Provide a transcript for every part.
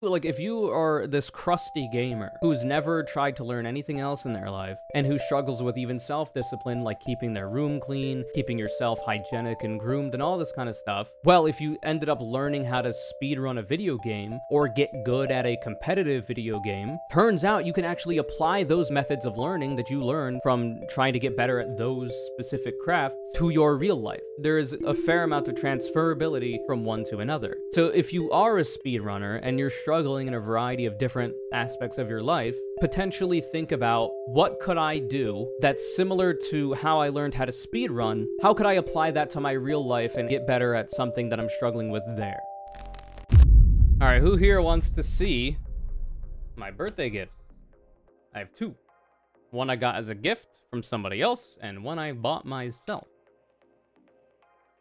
Like, if you are this crusty gamer who's never tried to learn anything else in their life, and who struggles with even self-discipline, like keeping their room clean, keeping yourself hygienic and groomed, and all this kind of stuff, well, if you ended up learning how to speedrun a video game, or get good at a competitive video game, turns out you can actually apply those methods of learning that you learned from trying to get better at those specific crafts to your real life. There is a fair amount of transferability from one to another. So if you are a speedrunner and you're struggling in a variety of different aspects of your life, potentially think about, what could I do that's similar to how I learned how to speedrun? How could I apply that to my real life and get better at something that I'm struggling with there? All right, who here wants to see my birthday gifts? I have two. One I got as a gift from somebody else, and one I bought myself.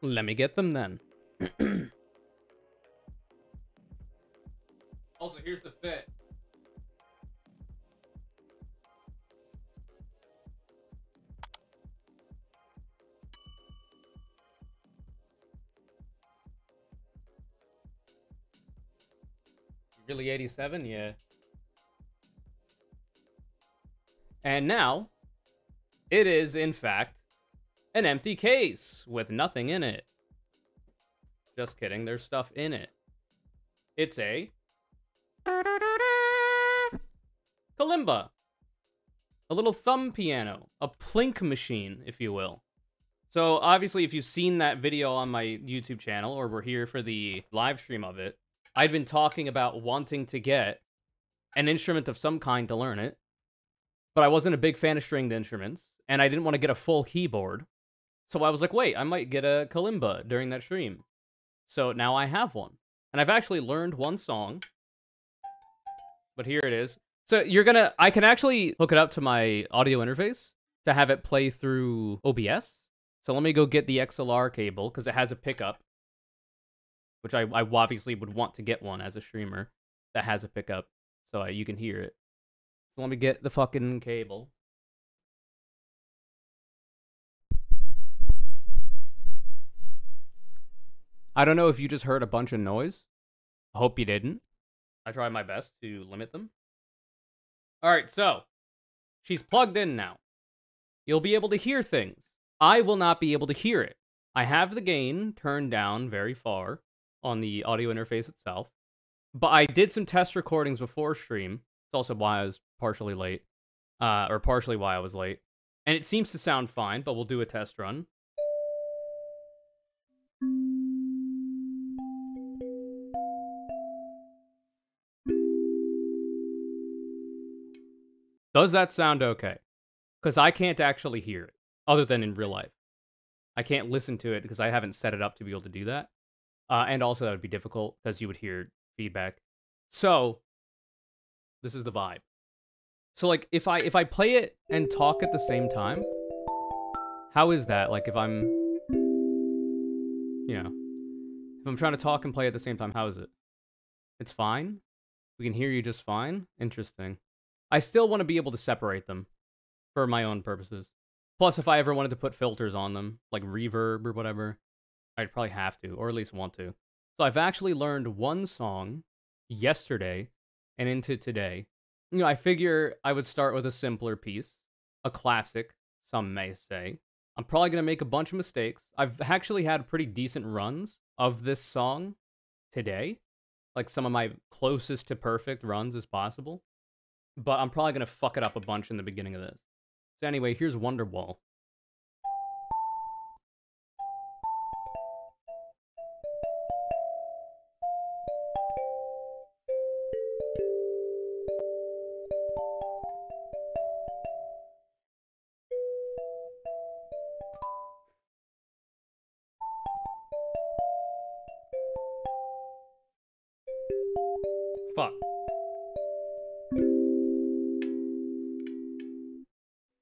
Let me get them then. Also, here's the fit. Really 87? Yeah. And now, it is, in fact, an empty case with nothing in it. Just kidding, there's stuff in it. It's a kalimba. A little thumb piano. A plink machine, if you will. So, obviously, if you've seen that video on my YouTube channel, or were here for the live stream of it, I'd been talking about wanting to get an instrument of some kind to learn it, but I wasn't a big fan of stringed instruments, and I didn't want to get a full keyboard. So I was like, wait, I might get a kalimba during that stream. So now I have one. And I've actually learned one song. But here it is. So I can actually hook it up to my audio interface to have it play through OBS. So let me go get the XLR cable, because it has a pickup. Which I obviously would want to get one as a streamer that has a pickup, so you can hear it. So let me get the fucking cable. I don't know if you just heard a bunch of noise. I hope you didn't. I tried my best to limit them. Alright, so she's plugged in now. You'll be able to hear things. I will not be able to hear it. I have the gain turned down very far on the audio interface itself. But I did some test recordings before stream. It's also why I was partially late. Or partially why I was late. And it seems to sound fine, but we'll do a test run. Does that sound okay? Because I can't actually hear it, other than in real life. I can't listen to it because I haven't set it up to be able to do that. And also that would be difficult because you would hear feedback. So, this is the vibe. So like, if I play it and talk at the same time, how is that? Like if I'm, you know, if I'm trying to talk and play at the same time, how is it? It's fine? We can hear you just fine? Interesting. I still want to be able to separate them for my own purposes. Plus, if I ever wanted to put filters on them, like reverb or whatever, I'd probably have to, or at least want to. So I've actually learned one song yesterday and into today. You know, I figure I would start with a simpler piece, a classic, some may say. I'm probably going to make a bunch of mistakes. I've actually had pretty decent runs of this song today. Like some of my closest to perfect runs as possible. But I'm probably going to fuck it up a bunch in the beginning of this. So anyway, here's Wonderwall. Fuck.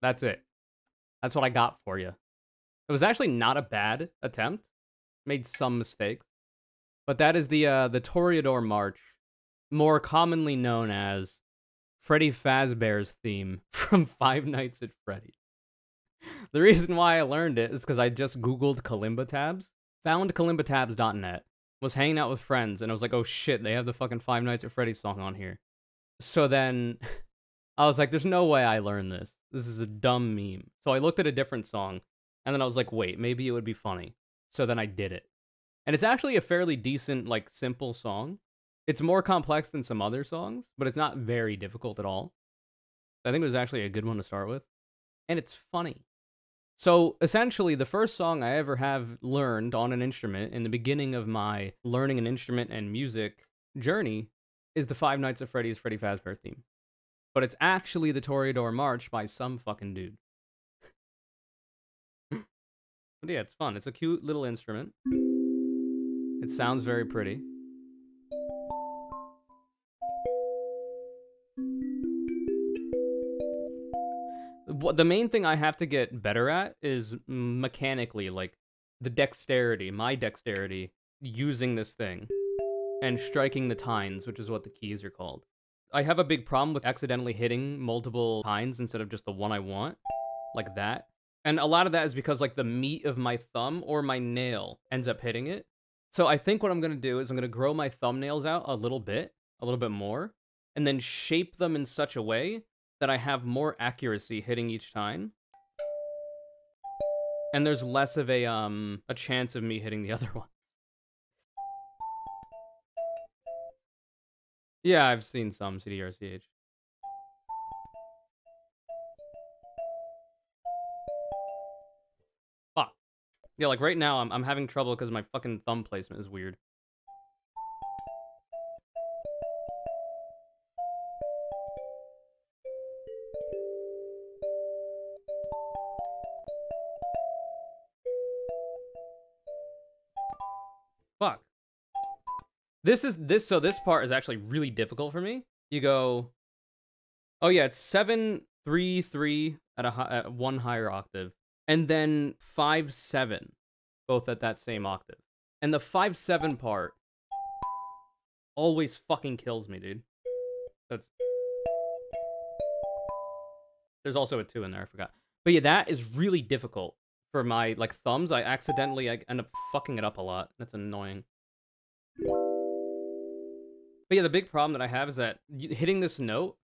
That's it. That's what I got for you. It was actually not a bad attempt. Made some mistakes. But that is the Toreador March, more commonly known as Freddy Fazbear's theme from Five Nights at Freddy's. The reason why I learned it is because I just Googled Kalimba tabs, found kalimbatabs.net, was hanging out with friends, and I was like, oh shit, they have the fucking Five Nights at Freddy's song on here. So then I was like, there's no way I learned this. This is a dumb meme. So I looked at a different song, and then I was like, wait, maybe it would be funny. So then I did it. And it's actually a fairly decent, like, simple song. It's more complex than some other songs, but it's not very difficult at all. I think it was actually a good one to start with. And it's funny. So, essentially, the first song I ever have learned on an instrument in the beginning of my learning an instrument and music journey is the Five Nights at Freddy's Freddy Fazbear theme. But it's actually the Toreador March by some fucking dude. But yeah, it's fun. It's a cute little instrument. It sounds very pretty. The main thing I have to get better at is mechanically, like, the dexterity, my dexterity, using this thing, and striking the tines, which is what the keys are called. I have a big problem with accidentally hitting multiple tines instead of just the one I want, like that. And a lot of that is because, like, the meat of my thumb or my nail ends up hitting it. So I think what I'm going to do is I'm going to grow my thumbnails out a little bit more, and then shape them in such a way that I have more accuracy hitting each time. And there's less of a chance of me hitting the other one. Yeah, I've seen some CDRCH. Fuck. Yeah, like right now I'm having trouble because my fucking thumb placement is weird. Fuck. So this part is actually really difficult for me. You go, oh yeah, it's 7, 3, 3 at one higher octave, and then 5, 7, both at that same octave. And the 5, 7 part always fucking kills me, dude. There's also a 2 in there, I forgot. But yeah, that is really difficult for my, like, thumbs. I end up fucking it up a lot. That's annoying. But yeah, the big problem that I have is that hitting this note,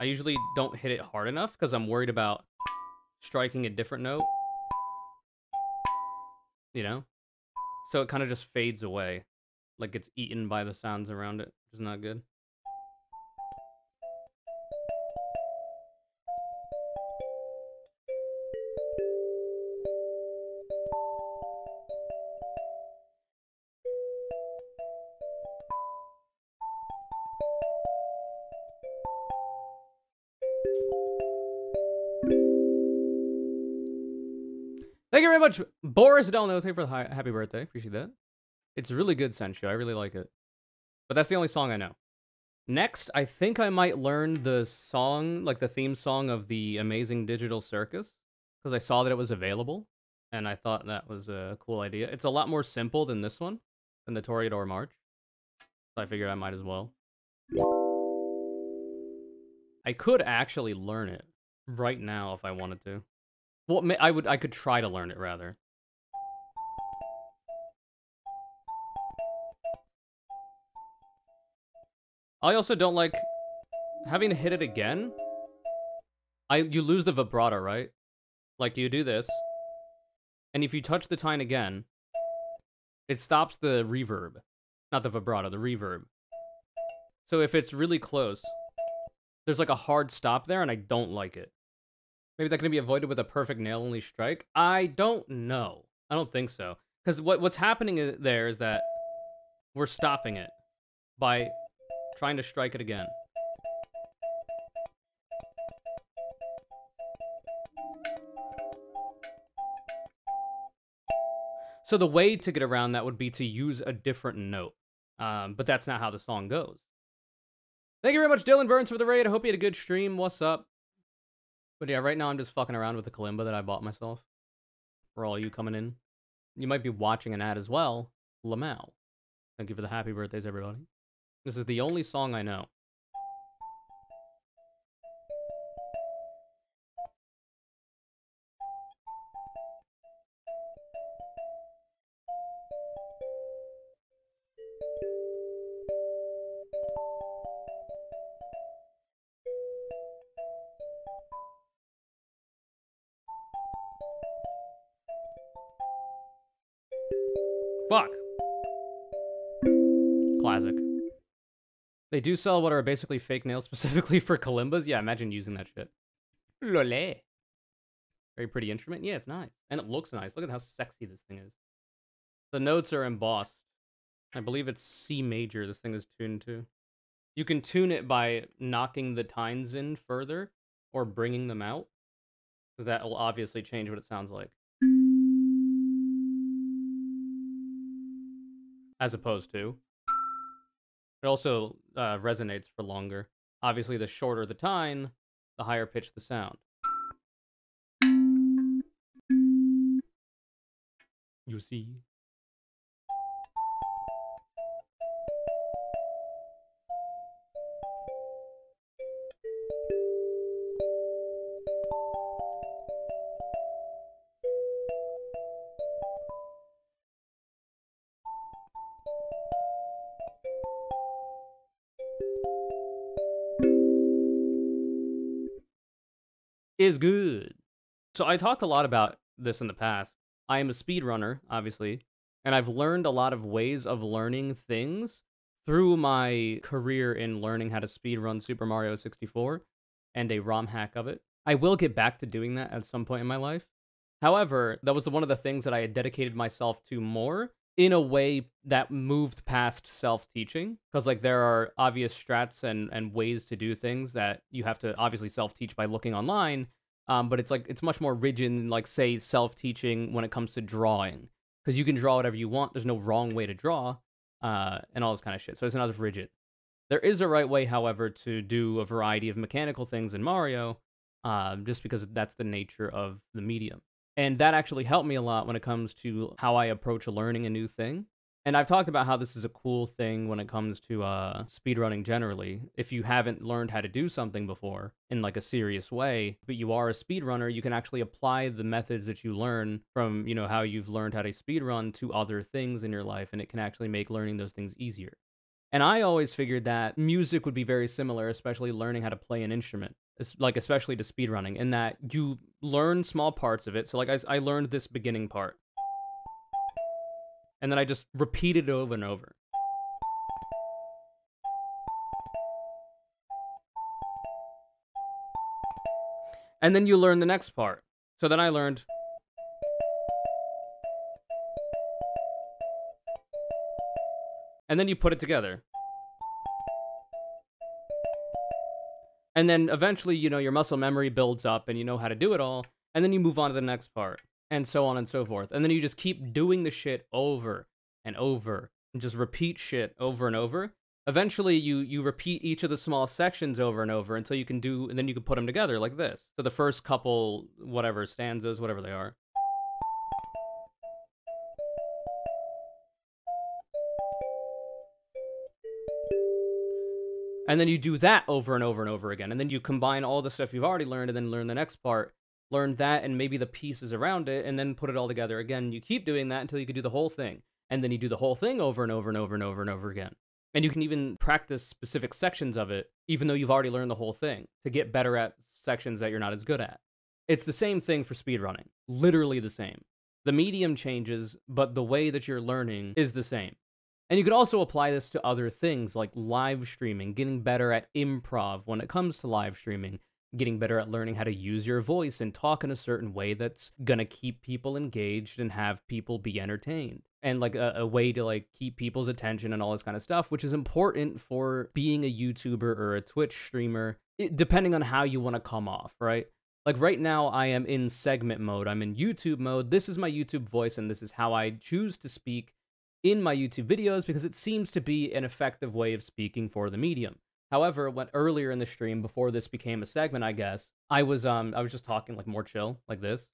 I usually don't hit it hard enough because I'm worried about striking a different note. You know? So it kind of just fades away. Like it's eaten by the sounds around it, which is not good. Thank you very much, Boris Delno. Thank you for the happy birthday. Appreciate that. It's really good, Senshu. I really like it. But that's the only song I know. Next, I think I might learn the song, like the theme song of the Amazing Digital Circus, because I saw that it was available, and I thought that was a cool idea. It's a lot more simple than this one, than the Toreador March, so I figured I might as well. I could actually learn it right now if I wanted to. Well, I could try to learn it, rather. I also don't like having to hit it again. You lose the vibrato, right? Like, you do this, and if you touch the tine again, it stops the reverb. Not the vibrato, the reverb. So if it's really close, there's like a hard stop there, and I don't like it. Maybe that can be avoided with a perfect nail-only strike? I don't know. I don't think so. Because what's happening there is that we're stopping it by trying to strike it again. So the way to get around that would be to use a different note. But that's not how the song goes. Thank you very much, Dylan Burns, for the raid. I hope you had a good stream. What's up? But yeah, right now I'm just fucking around with the kalimba that I bought myself. For all you coming in. You might be watching an ad as well. Lamau. Thank you for the happy birthdays, everybody. This is the only song I know. Fuck. Classic. They do sell what are basically fake nails specifically for kalimbas. Yeah, imagine using that shit. Lole. Very pretty instrument. Yeah, it's nice. And it looks nice. Look at how sexy this thing is. The notes are embossed. I believe it's C major this thing is tuned to. You can tune it by knocking the tines in further or bringing them out, because that will obviously change what it sounds like. As opposed to. It also resonates for longer. Obviously, the shorter the tine, the higher pitch the sound. You see? Is good. So I talked a lot about this in the past. I am a speedrunner, obviously, and I've learned a lot of ways of learning things through my career in learning how to speedrun Super Mario 64 and a ROM hack of it. I will get back to doing that at some point in my life. However, that was one of the things that I had dedicated myself to more in a way that moved past self-teaching, because like there are obvious strats and ways to do things that you have to obviously self-teach by looking online, but it's much more rigid than, like, say, self-teaching when it comes to drawing, because you can draw whatever you want. There's no wrong way to draw, and all this kind of shit, so it's not as rigid. There is a right way, however, to do a variety of mechanical things in Mario, just because that's the nature of the medium. And that actually helped me a lot when it comes to how I approach learning a new thing. And I've talked about how this is a cool thing when it comes to speedrunning generally. If you haven't learned how to do something before in like a serious way, but you are a speedrunner, you can actually apply the methods that you learn from, you know, how you've learned how to speedrun to other things in your life, and it can actually make learning those things easier. And I always figured that music would be very similar, especially learning how to play an instrument. Like, especially to speedrunning, in that you learn small parts of it. So, like, I learned this beginning part. And then I just repeated it over and over. And then you learn the next part. So then I learned... And then you put it together. And then eventually, you know, your muscle memory builds up and you know how to do it all. And then you move on to the next part, and so on and so forth. And then you just keep doing the shit over and over and just repeat shit over and over. Eventually, you repeat each of the small sections over and over until you can do, and then you can put them together like this. So the first couple, whatever, stanzas, whatever they are. And then you do that over and over and over again. And then you combine all the stuff you've already learned and then learn the next part. Learn that and maybe the pieces around it, and then put it all together again. You keep doing that until you can do the whole thing. And then you do the whole thing over and over and over and over and over again. And you can even practice specific sections of it, even though you've already learned the whole thing, to get better at sections that you're not as good at. It's the same thing for speedrunning. Literally the same. The medium changes, but the way that you're learning is the same. And you could also apply this to other things like live streaming, getting better at improv when it comes to live streaming, getting better at learning how to use your voice and talk in a certain way that's gonna keep people engaged and have people be entertained. And like a way to like keep people's attention and all this kind of stuff, which is important for being a YouTuber or a Twitch streamer, depending on how you want to come off, right? Like right now I am in segment mode, I'm in YouTube mode, this is my YouTube voice and this is how I choose to speak in my YouTube videos, because it seems to be an effective way of speaking for the medium. However, when earlier in the stream, before this became a segment, I guess, I was just talking like more chill, like this.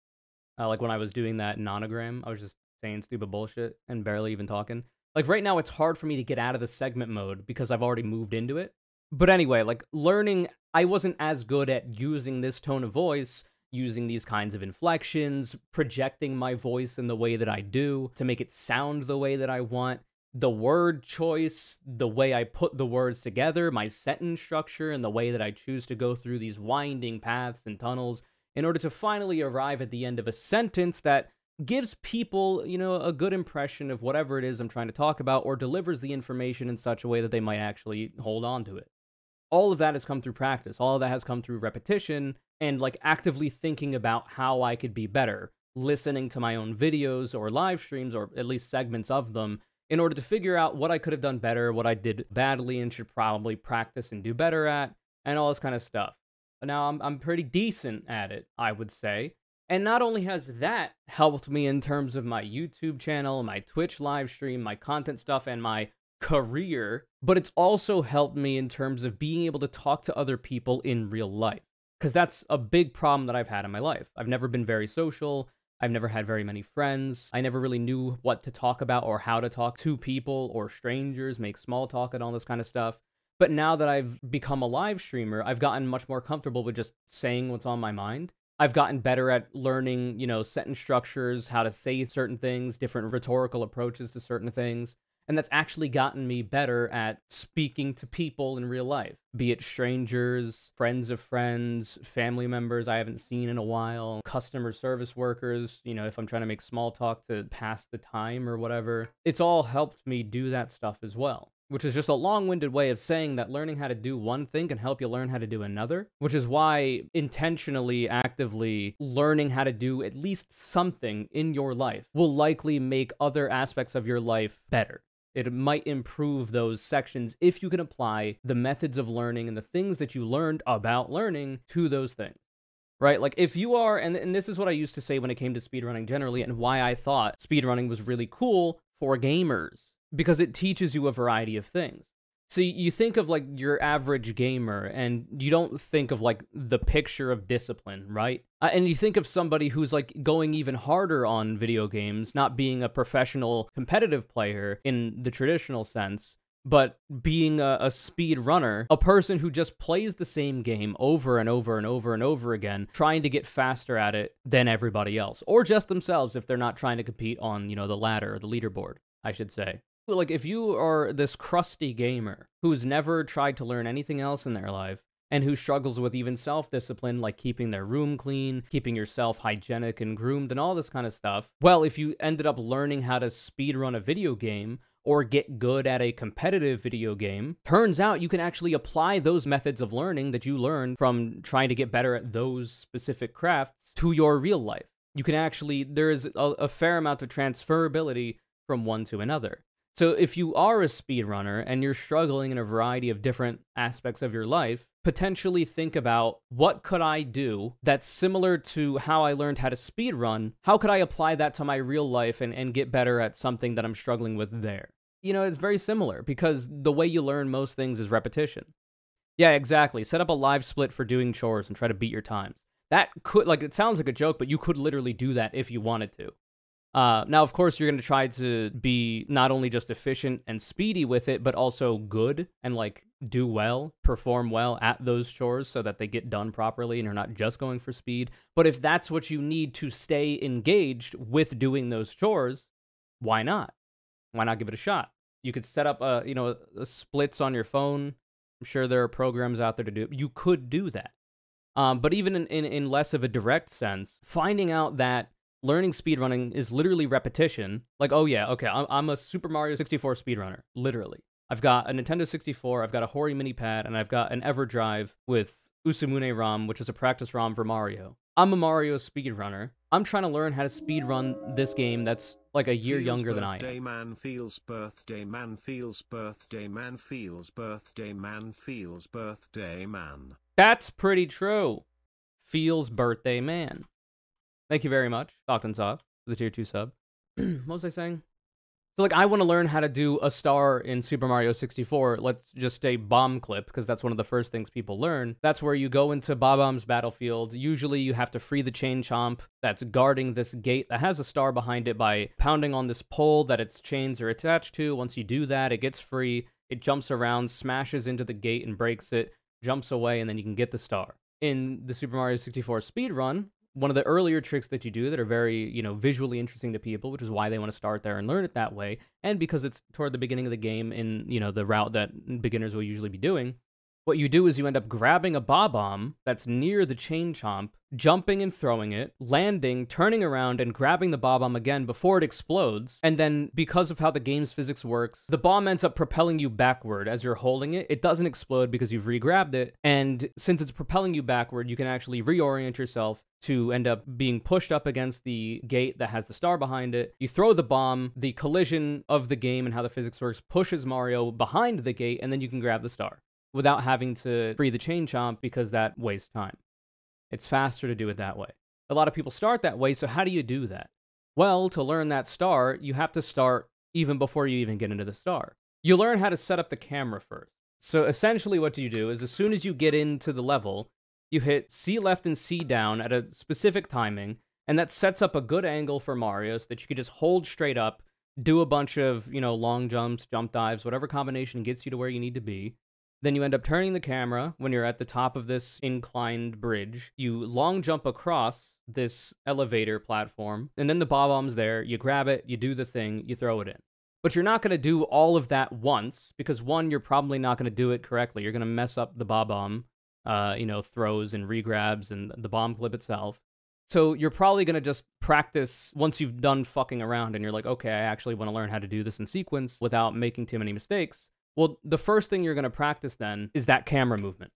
Like when I was doing that nonogram, I was just saying stupid bullshit and barely even talking. Like right now, it's hard for me to get out of the segment mode because I've already moved into it. But anyway, like learning, I wasn't as good at using this tone of voice, using these kinds of inflections, projecting my voice in the way that I do to make it sound the way that I want, the word choice, the way I put the words together, my sentence structure, and the way that I choose to go through these winding paths and tunnels in order to finally arrive at the end of a sentence that gives people, a good impression of whatever it is I'm trying to talk about, or delivers the information in such a way that they might actually hold on to it. All of that has come through practice. All of that has come through repetition and like actively thinking about how I could be better, listening to my own videos or live streams, or at least segments of them, in order to figure out what I could have done better, what I did badly and should probably practice and do better at, and all this kind of stuff. Now, I'm pretty decent at it, I would say. And not only has that helped me in terms of my YouTube channel, my Twitch live stream, my content stuff, and my career, but it's also helped me in terms of being able to talk to other people in real life. Because that's a big problem that I've had in my life. I've never been very social. I've never had very many friends. I never really knew what to talk about or how to talk to people or strangers, make small talk and all this kind of stuff. But now that I've become a live streamer, I've gotten much more comfortable with just saying what's on my mind. I've gotten better at learning, sentence structures, how to say certain things, different rhetorical approaches to certain things. And that's actually gotten me better at speaking to people in real life, be it strangers, friends of friends, family members I haven't seen in a while, customer service workers, if I'm trying to make small talk to pass the time or whatever. It's all helped me do that stuff as well, which is just a long-winded way of saying that learning how to do one thing can help you learn how to do another, which is why intentionally, actively learning how to do at least something in your life will likely make other aspects of your life better. It might improve those sections if you can apply the methods of learning and the things that you learned about learning to those things, right? Like if you are, and this is what I used to say when it came to speedrunning generally, and why I thought speedrunning was really cool for gamers, because it teaches you a variety of things. So you think of like your average gamer and you don't think of like the picture of discipline, right? And you think of somebody who's like going even harder on video games, not being a professional competitive player in the traditional sense, but being a speed runner, a person who just plays the same game over and over and over and over again, trying to get faster at it than everybody else, or just themselves if they're not trying to compete on, the ladder or the leaderboard, I should say. Like, if you are this crusty gamer who's never tried to learn anything else in their life, and who struggles with even self-discipline, like keeping their room clean, keeping yourself hygienic and groomed, and all this kind of stuff, well, if you ended up learning how to speedrun a video game, or get good at a competitive video game, turns out you can actually apply those methods of learning that you learned from trying to get better at those specific crafts to your real life. You can actually, there's a fair amount of transferability from one to another. So if you are a speedrunner and you're struggling in a variety of different aspects of your life, potentially think about, what could I do that's similar to how I learned how to speedrun? How could I apply that to my real life and get better at something that I'm struggling with there? It's very similar, because the way you learn most things is repetition. Yeah, exactly. Set up a live split for doing chores and try to beat your times. That could, it sounds like a joke, but you could literally do that if you wanted to. Now, of course, you're going to try to be not only just efficient and speedy with it, but also good and, do well, perform well at those chores so that they get done properly and you're not just going for speed. But if that's what you need to stay engaged with doing those chores, why not? Why not give it a shot? You could set up, a splits on your phone. I'm sure there are programs out there to do it. You could do that. But even in less of a direct sense, finding out that learning speedrunning is literally repetition. Like, oh yeah, okay, I'm a Super Mario 64 speedrunner, literally. I've got a Nintendo 64, I've got a Hori mini pad, and I've got an EverDrive with Usamune ROM, which is a practice ROM for Mario. I'm a Mario speedrunner. I'm trying to learn how to speedrun this game that's like a year younger than I am. Man feels birthday man feels birthday man feels birthday man feels birthday man. That's pretty true. Feels birthday man. Thank you very much, Stockton Sob, for the tier 2 sub. What was I saying? So, I want to learn how to do a star in Super Mario 64. Let's just say bomb clip, because that's one of the first things people learn. That's where you go into Bob-omb's battlefield. Usually, you have to free the chain chomp that's guarding this gate that has a star behind it by pounding on this pole that its chains are attached to. Once you do that, it gets free. It jumps around, smashes into the gate and breaks it, jumps away, and then you can get the star. In the Super Mario 64 speedrun, one of the earlier tricks that you do that are very, visually interesting to people, which is why they want to start there and learn it that way, and because it's toward the beginning of the game in, the route that beginners will usually be doing, What you do is you end up grabbing a Bob-omb that's near the Chain Chomp, jumping and throwing it, landing, turning around, and grabbing the Bob-omb again before it explodes. And then, because of how the game's physics works, the bomb ends up propelling you backward as you're holding it. It doesn't explode because you've re-grabbed it. And since it's propelling you backward, you can actually reorient yourself to end up being pushed up against the gate that has the star behind it. You throw the bomb, the collision of the game and how the physics works pushes Mario behind the gate, and then you can grab the star without having to free the Chain Chomp because that wastes time. It's faster to do it that way. A lot of people start that way, so how do you do that? Well, to learn that star, you have to start even before you even get into the star. You learn how to set up the camera first. So essentially what you do is as soon as you get into the level, you hit C left and C down at a specific timing, and that sets up a good angle for Mario so that you can just hold straight up, do a bunch of, long jumps, jump dives, whatever combination gets you to where you need to be. Then you end up turning the camera when you're at the top of this inclined bridge. You long jump across this elevator platform, and then the Bob-omb's there. You grab it, you do the thing, you throw it in. But you're not going to do all of that once, because one, you're probably not going to do it correctly. You're going to mess up the Bob-omb, throws and regrabs and the bomb clip itself. So you're probably going to just practice once you've done fucking around and you're like, okay, I actually want to learn how to do this in sequence without making too many mistakes. Well, the first thing you're going to practice then is that camera movement.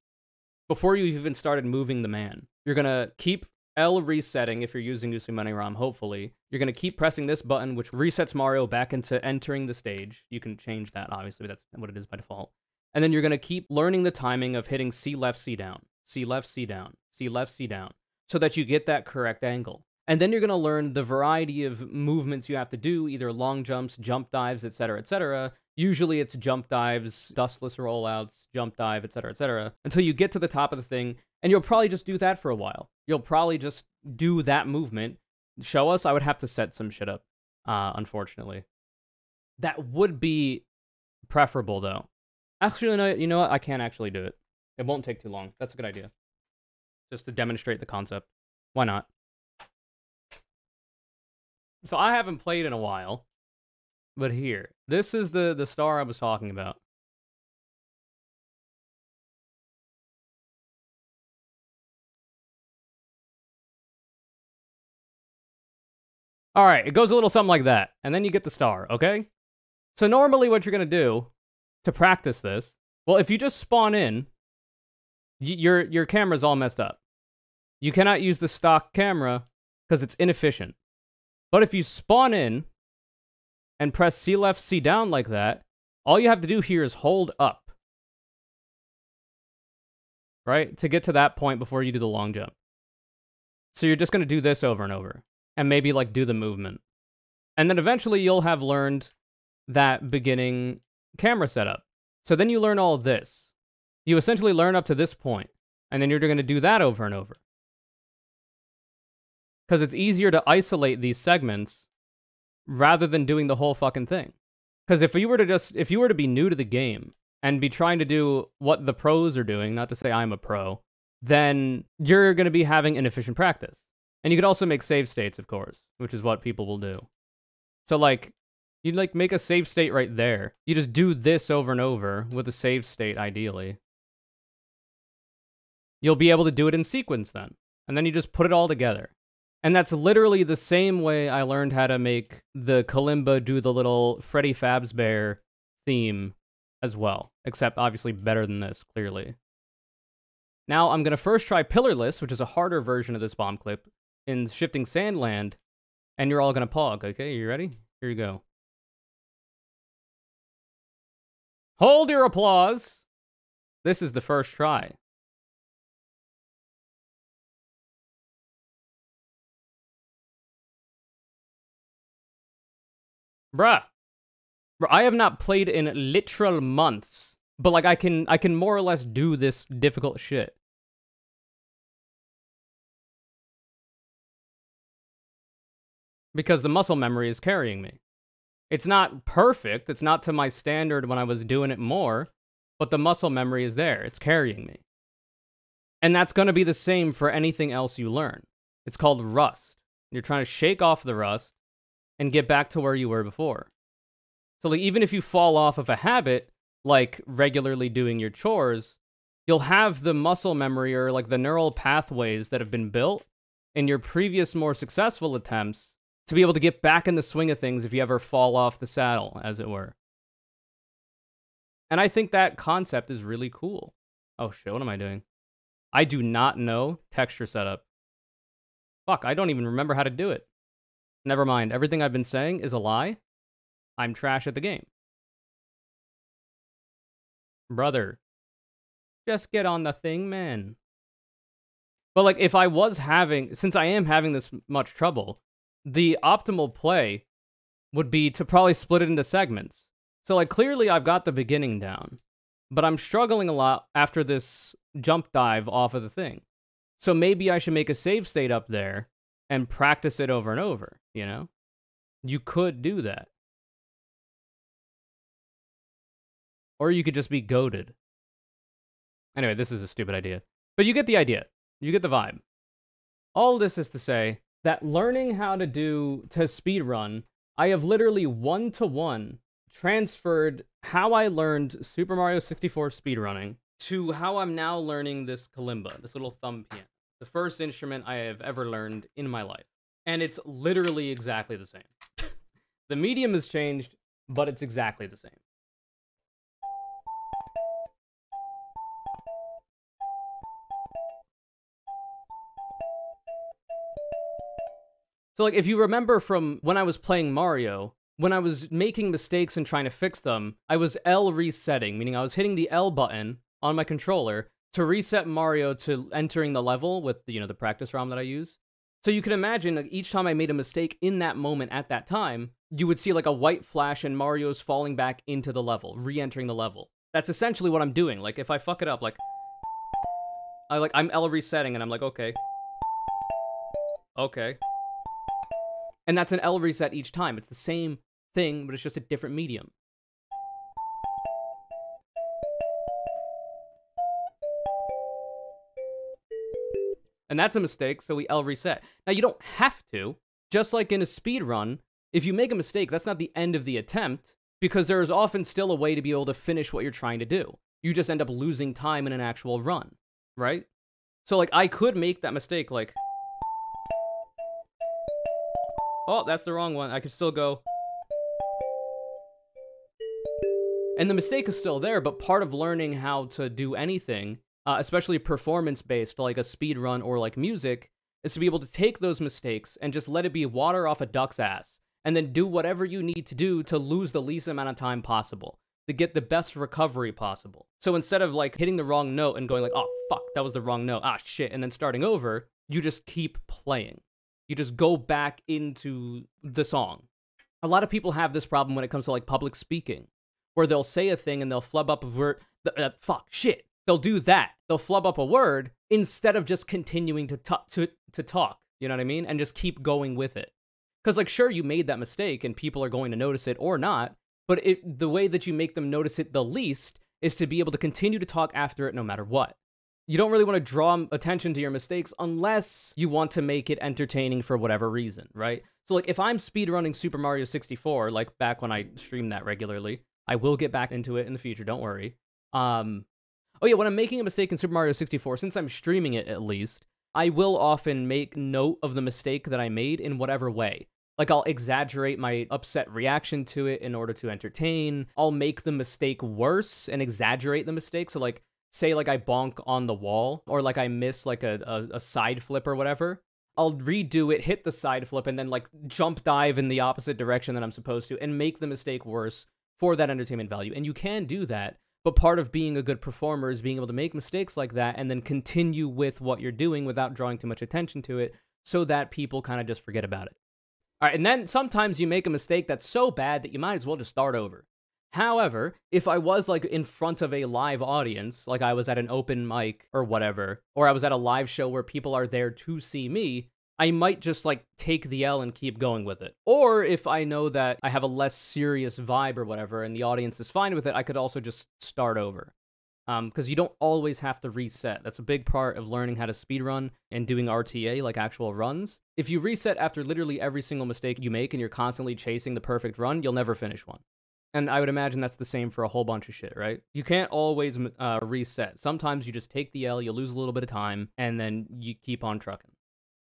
Before you even started moving the man, you're going to keep L resetting if you're using Usumene ROM, hopefully. You're going to keep pressing this button, which resets Mario back into entering the stage. You can change that, obviously, but that's what it is by default. And then you're going to keep learning the timing of hitting C left, C down, C left, C down, C left, C down, so that you get that correct angle. And then you're going to learn the variety of movements you have to do, either long jumps, jump dives, etc., etc. Usually it's jump dives, dustless rollouts, jump dive, etc., until you get to the top of the thing, and you'll probably just do that for a while. You'll probably just do that movement. Show us, I would have to set some shit up, unfortunately. That would be preferable, though. Actually, no, you know what? I can't actually do it. It won't take too long. That's a good idea. Just to demonstrate the concept. Why not? So I haven't played in a while. But here, this is the star I was talking about. All right, it goes a little something like that, and then you get the star, okay? So normally what you're going to do to practice this, well, if you just spawn in, your camera's all messed up. You cannot use the stock camera because it's inefficient. But if you spawn in and press C left, C down like that, all you have to do here is hold up. Right? To get to that point before you do the long jump. So you're just going to do this over and over. And maybe, like, do the movement. And then eventually you'll have learned that beginning camera setup. So then you learn all of this. You essentially learn up to this point. And then you're going to do that over and over. Because it's easier to isolate these segments rather than doing the whole fucking thing. Because if you were to be new to the game and be trying to do what the pros are doing, not to say I'm a pro, then you're going to be having inefficient practice. And you could also make save states, of course, which is what people will do. So, like, you'd, like, make a save state right there. You just do this over and over with a save state, ideally. You'll be able to do it in sequence then. And then you just put it all together. And that's literally the same way I learned how to make the Kalimba do the little Freddy Fazbear theme as well. Except, obviously, better than this, clearly. Now, I'm going to first try Pillarless, which is a harder version of this bomb clip, in Shifting Sandland, and you're all going to pog, okay? You ready? Here you go. Hold your applause! This is the first try. Bruh. I have not played in literal months, but, like, I can more or less do this difficult shit. Because the muscle memory is carrying me. It's not perfect, it's not to my standard when I was doing it more, but the muscle memory is there, it's carrying me. And that's going to be the same for anything else you learn. It's called rust. You're trying to shake off the rust and get back to where you were before. So, like, even if you fall off of a habit, like regularly doing your chores, you'll have the muscle memory or like the neural pathways that have been built in your previous more successful attempts to be able to get back in the swing of things if you ever fall off the saddle, as it were. And I think that concept is really cool. Oh shit, what am I doing? I do not know texture setup. Fuck, I don't even remember how to do it. Never mind, everything I've been saying is a lie. I'm trash at the game. Brother, just get on the thing, man. But like, if I was having, since I am having this much trouble, the optimal play would be to probably split it into segments. So like, clearly I've got the beginning down, but I'm struggling a lot after this jump dive off of the thing. So maybe I should make a save state up there and practice it over and over, you know? You could do that. Or you could just be goated. Anyway, this is a stupid idea. But you get the idea. You get the vibe. All this is to say that learning how to speedrun, I have literally one-to-one transferred how I learned Super Mario 64 speedrunning to how I'm now learning this kalimba, this little thumb piano. The first instrument I have ever learned in my life. And it's literally exactly the same. The medium has changed, but it's exactly the same. So, like, if you remember from when I was playing Mario, when I was making mistakes and trying to fix them, I was L resetting, meaning I was hitting the L button on my controller to reset Mario to entering the level with, you know, the practice ROM that I use. So you can imagine, like, each time I made a mistake in that moment at that time, you would see like a white flash and Mario's falling back into the level, re-entering the level. That's essentially what I'm doing. Like, if I fuck it up, like, I'm L resetting and I'm like, okay. Okay. And that's an L reset each time. It's the same thing, but it's just a different medium. And that's a mistake, so we L reset. Now, you don't have to. Just like in a speed run, if you make a mistake, that's not the end of the attempt, because there is often still a way to be able to finish what you're trying to do. You just end up losing time in an actual run, right? So, like, I could make that mistake, like, oh, that's the wrong one. I could still go. And the mistake is still there, but part of learning how to do anything, especially performance-based, like a speed run or like music, is to be able to take those mistakes and just let it be water off a duck's ass, and then do whatever you need to do to lose the least amount of time possible, to get the best recovery possible. So instead of like hitting the wrong note and going like, oh, fuck, that was the wrong note, ah, shit, and then starting over, you just keep playing. You just go back into the song. A lot of people have this problem when it comes to like public speaking, where they'll say a thing and they'll flub up a word, fuck, shit. They'll do that. They'll flub up a word instead of just continuing to talk, you know what I mean? And just keep going with it. Because, like, sure, you made that mistake and people are going to notice it or not, but the way that you make them notice it the least is to be able to continue to talk after it no matter what. You don't really want to draw attention to your mistakes unless you want to make it entertaining for whatever reason, right? So, like, if I'm speedrunning Super Mario 64, like back when I streamed that regularly, I will get back into it in the future, don't worry. Oh yeah, when I'm making a mistake in Super Mario 64, since I'm streaming it at least, I will often make note of the mistake that I made in whatever way. Like, I'll exaggerate my upset reaction to it in order to entertain. I'll make the mistake worse and exaggerate the mistake. So, like, say, like, I bonk on the wall, or, like, I miss, like, a side flip or whatever. I'll redo it, hit the side flip, and then, like, jump dive in the opposite direction that I'm supposed to, and make the mistake worse for that entertainment value. And you can do that. But part of being a good performer is being able to make mistakes like that and then continue with what you're doing without drawing too much attention to it so that people kind of just forget about it. All right, and then sometimes you make a mistake that's so bad that you might as well just start over. However, if I was like in front of a live audience, like I was at an open mic or whatever, or I was at a live show where people are there to see me, I might just like take the L and keep going with it. Or if I know that I have a less serious vibe or whatever and the audience is fine with it, I could also just start over. Because you don't always have to reset. That's a big part of learning how to speedrun and doing RTA, like actual runs. If you reset after literally every single mistake you make and you're constantly chasing the perfect run, you'll never finish one. And I would imagine that's the same for a whole bunch of shit, right? You can't always reset. Sometimes you just take the L, you lose a little bit of time, and then you keep on trucking.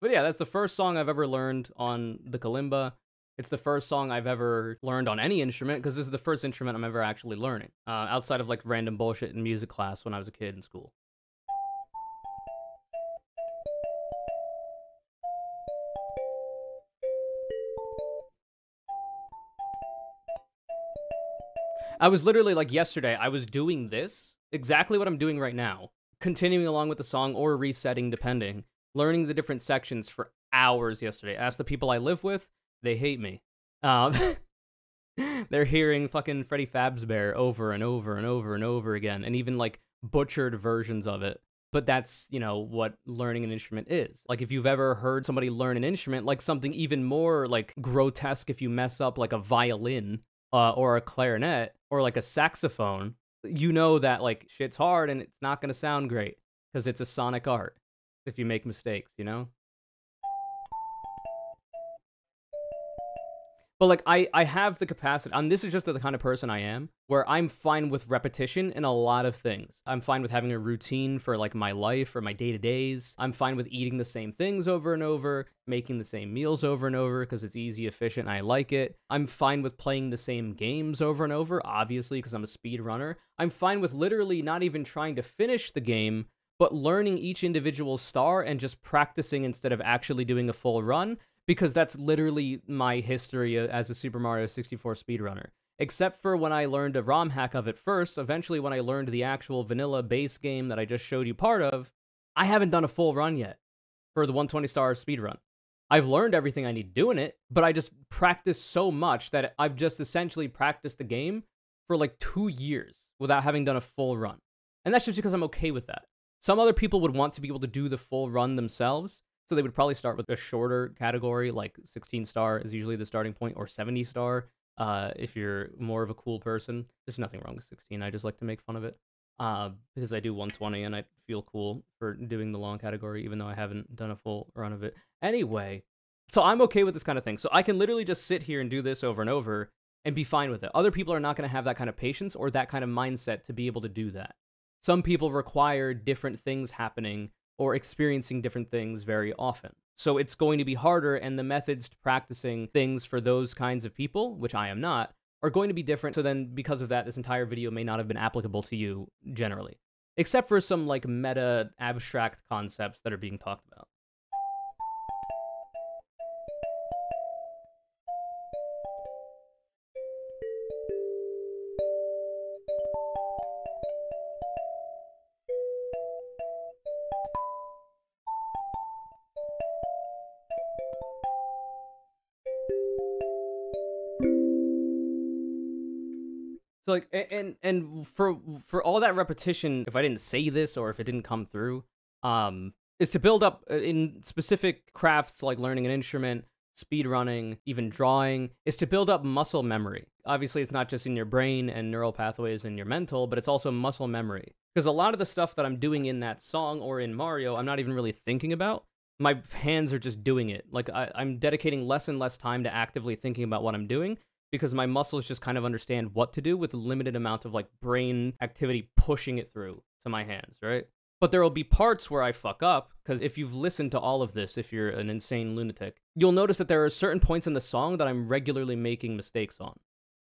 But yeah, that's the first song I've ever learned on the kalimba. It's the first song I've ever learned on any instrument, because this is the first instrument I'm ever actually learning, outside of like random bullshit in music class when I was a kid in school. I was literally, like, yesterday, I was doing this, exactly what I'm doing right now, continuing along with the song or resetting, depending, learning the different sections for hours yesterday. Ask the people I live with, they hate me. They're hearing fucking Freddie Fazbear over and over and over and over again, and even, like, butchered versions of it. But that's, you know, what learning an instrument is. Like, if you've ever heard somebody learn an instrument, like something even more, like, grotesque if you mess up, like, a violin, or a clarinet, or like a saxophone, you know that like shit's hard and it's not gonna sound great because it's a sonic art if you make mistakes, you know? But like I have the capacity. This is just the kind of person I am, where I'm fine with repetition in a lot of things. I'm fine with having a routine for like my life or my day-to-days. I'm fine with eating the same things over and over, making the same meals over and over because it's easy, efficient, and I like it. I'm fine with playing the same games over and over, obviously, because I'm a speed runner. I'm fine with literally not even trying to finish the game, but learning each individual star and just practicing instead of actually doing a full run, because that's literally my history as a Super Mario 64 speedrunner. Except for when I learned a ROM hack of it first, eventually when I learned the actual vanilla base game that I just showed you part of, I haven't done a full run yet for the 120-star speedrun. I've learned everything I need to do in it, but I just practiced so much that I've just essentially practiced the game for like 2 years without having done a full run. And that's just because I'm okay with that. Some other people would want to be able to do the full run themselves, so they would probably start with a shorter category, like 16-star is usually the starting point, or 70-star if you're more of a cool person. There's nothing wrong with 16, I just like to make fun of it. Because I do 120 and I feel cool for doing the long category, even though I haven't done a full run of it. Anyway, so I'm okay with this kind of thing. So I can literally just sit here and do this over and over and be fine with it. Other people are not going to have that kind of patience or that kind of mindset to be able to do that. Some people require different things happening or experiencing different things very often. So it's going to be harder, and the methods to practicing things for those kinds of people, which I am not, are going to be different. So then because of that, this entire video may not have been applicable to you generally, except for some like meta abstract concepts that are being talked about. So like, and for all that repetition, if I didn't say this or if it didn't come through, is to build up in specific crafts like learning an instrument, speed running, even drawing, is to build up muscle memory. Obviously, it's not just in your brain and neural pathways in your mental, but it's also muscle memory. Because a lot of the stuff that I'm doing in that song or in Mario, I'm not even really thinking about. My hands are just doing it. Like, I'm dedicating less and less time to actively thinking about what I'm doing, because my muscles just kind of understand what to do with a limited amount of like brain activity pushing it through to my hands, right? But there will be parts where I fuck up, because if you've listened to all of this, if you're an insane lunatic, you'll notice that there are certain points in the song that I'm regularly making mistakes on.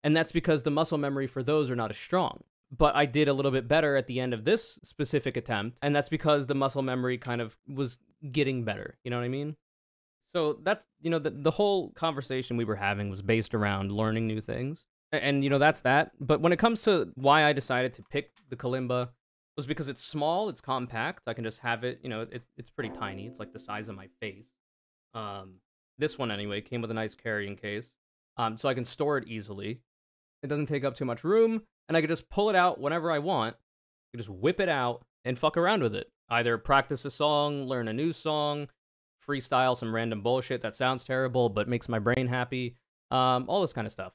And that's because the muscle memory for those are not as strong. But I did a little bit better at the end of this specific attempt, and that's because the muscle memory kind of was getting better, you know what I mean? So that's, you know, the whole conversation we were having was based around learning new things. And, you know, that's that. But when it comes to why I decided to pick the kalimba, was because it's small, it's compact. I can just have it, you know, it's pretty tiny. It's like the size of my face. This one, anyway, came with a nice carrying case. So I can store it easily. It doesn't take up too much room. And I can just pull it out whenever I want. I can just whip it out and fuck around with it. Either practice a song, learn a new song, freestyle some random bullshit that sounds terrible but makes my brain happy, all this kind of stuff.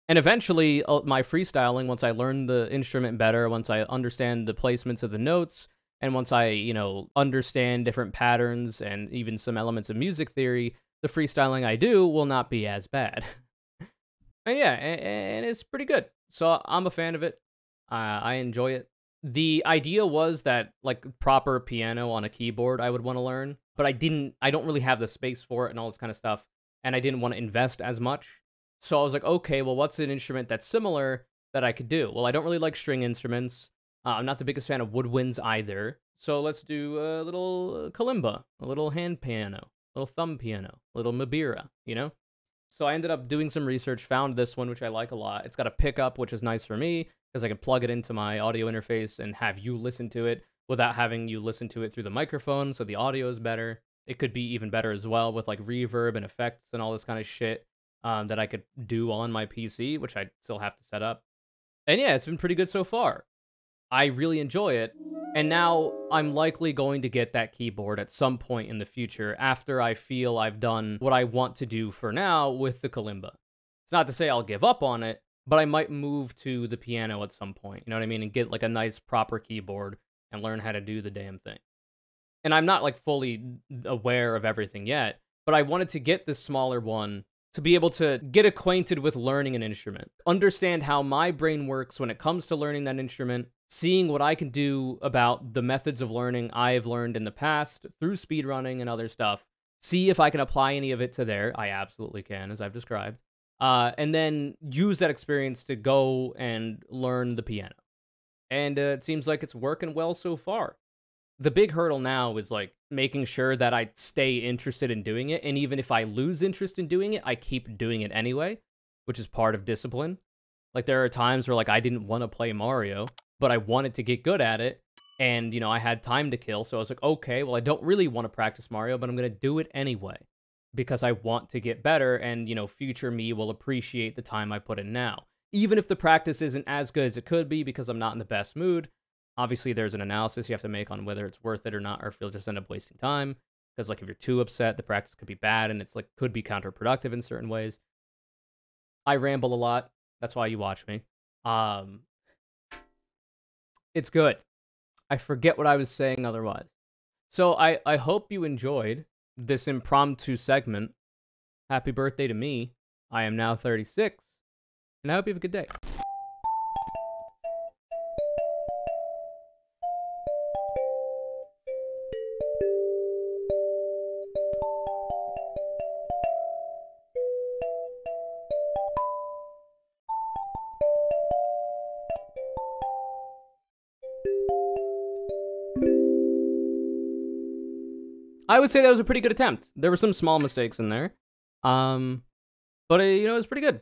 And eventually, my freestyling, once I learn the instrument better, once I understand the placements of the notes, and once I, you know, understand different patterns and even some elements of music theory, the freestyling I do will not be as bad. And yeah, and it's pretty good. So I'm a fan of it. I enjoy it. The idea was that like proper piano on a keyboard I would want to learn, but I don't really have the space for it and all this kind of stuff, and I didn't want to invest as much. So I was like, okay, well, what's an instrument that's similar that I could do? Well, I don't really like string instruments. I'm not the biggest fan of woodwinds either. So let's do a little kalimba, a little hand piano, a little thumb piano, a little mabira, you know? So I ended up doing some research, found this one, which I like a lot. It's got a pickup, which is nice for me, because I can plug it into my audio interface and have you listen to it without having you listen to it through the microphone, so the audio is better. It could be even better as well with like reverb and effects and all this kind of shit that I could do on my PC, which I still have to set up. And yeah, it's been pretty good so far. I really enjoy it. And now I'm likely going to get that keyboard at some point in the future after I feel I've done what I want to do for now with the kalimba. It's not to say I'll give up on it, but I might move to the piano at some point, you know what I mean? And get like a nice proper keyboard and learn how to do the damn thing. And I'm not like fully aware of everything yet, but I wanted to get this smaller one to be able to get acquainted with learning an instrument, understand how my brain works when it comes to learning that instrument, seeing what I can do about the methods of learning I've learned in the past through speedrunning and other stuff, see if I can apply any of it to there. I absolutely can, as I've described. And then use that experience to go and learn the piano. And it seems like it's working well so far. The big hurdle now is like making sure that I stay interested in doing it. And even if I lose interest in doing it, I keep doing it anyway, which is part of discipline. Like there are times where like I didn't want to play Mario, but I wanted to get good at it. And, you know, I had time to kill. So I was like, okay, well, I don't really want to practice Mario, but I'm going to do it anyway because I want to get better. And, you know, future me will appreciate the time I put in now. Even if the practice isn't as good as it could be because I'm not in the best mood. Obviously, there's an analysis you have to make on whether it's worth it or not, or if you'll just end up wasting time. Because, like, if you're too upset, the practice could be bad, and it's, like, could be counterproductive in certain ways. I ramble a lot. That's why you watch me. It's good. I forget what I was saying otherwise. So, I hope you enjoyed this impromptu segment. Happy birthday to me. I am now 36, and I hope you have a good day. I would say that was a pretty good attempt. There were some small mistakes in there. But, you know, it was pretty good.